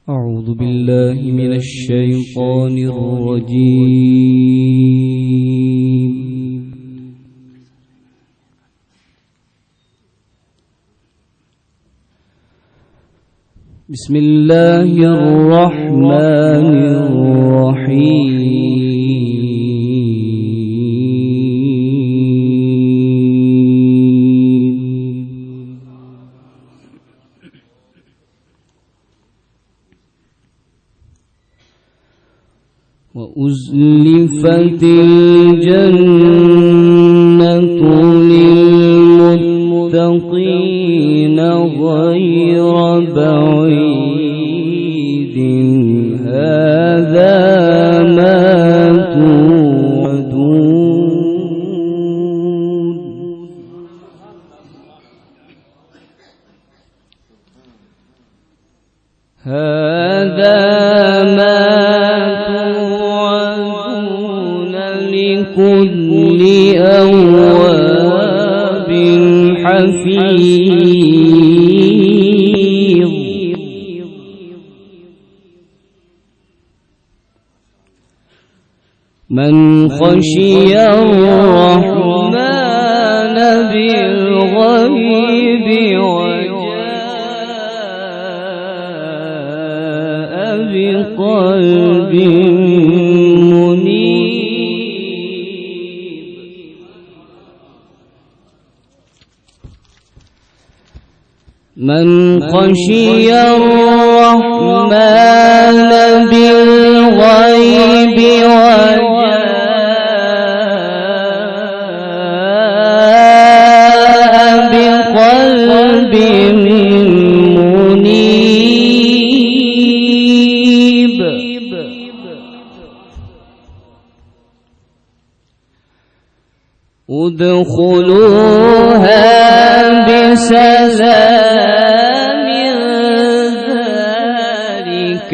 أعوذ بالله من الشيطان الرجيم. بسم الله الرحمن الرحيم. وأزلفت الجنة للمتقين غير بعيد هذا ما توعدون. هذا ما لكل أواب حفيظ. من خشي الرحمن بالغيب وجاء بقلب من خشي الرحمن بالغيب وجاء بقلب منيب. ادخلوها بسلام ذلك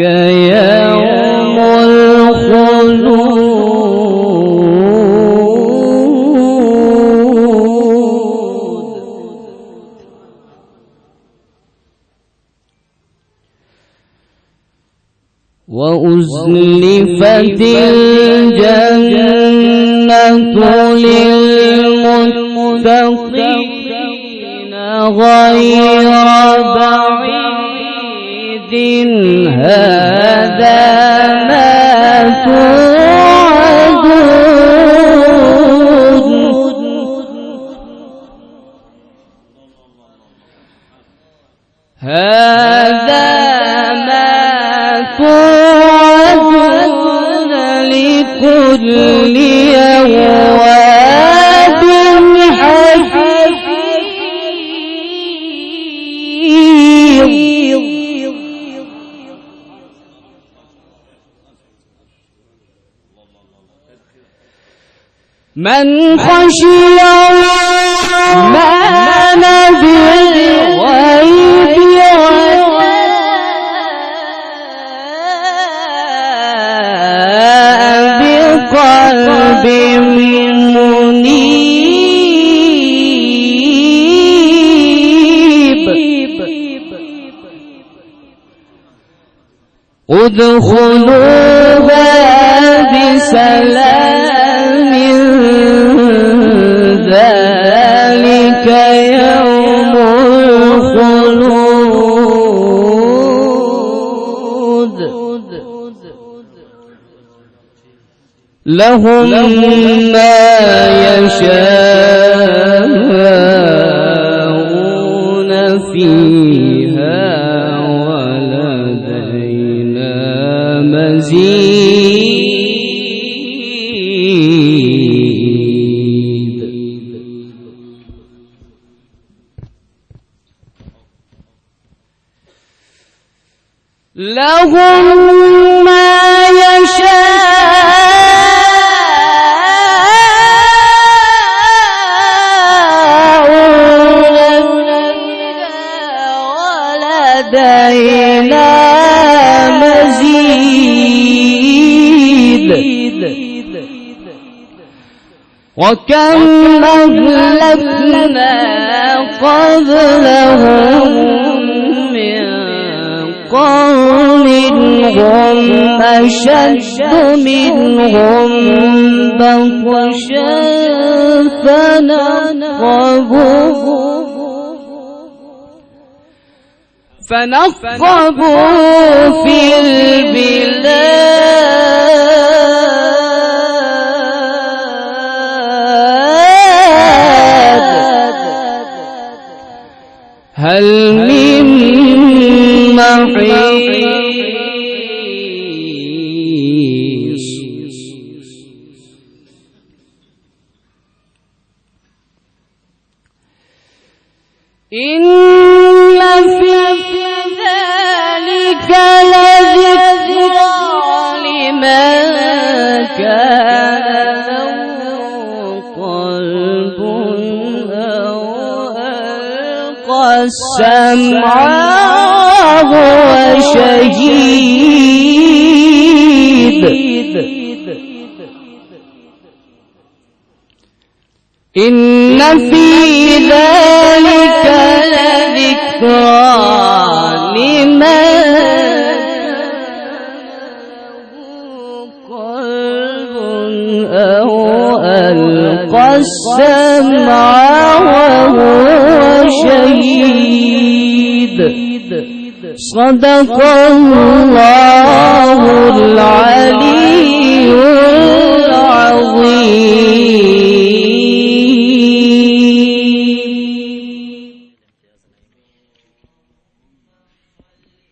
يوم الخلود. وأزلفت الجنة للمتقين غير بعيد هذا ما توعدون. هذا ما توعدون لكل أواب حفيظ. من خشي الرحمن بالغيب وجاء بقلب منيب. ادخلوها بسلام ذلك يوم الخلود. لهم ما يشاءون فيها ولدينا مزيد. لهم ما يشاءون ولدينا مزيد. وكم أهلكنا قبلهم من قرن منهم أشد منهم بطشا فنقبوا في البلاد هل من محيص إن في ذلك لذكرى لمن كان له قلب أو ألقى السمع وهو شهيد إن في ذلك لذكرى لمن قلب أو ألقى السمع وهو شهيد صدق الله العلي العظيم.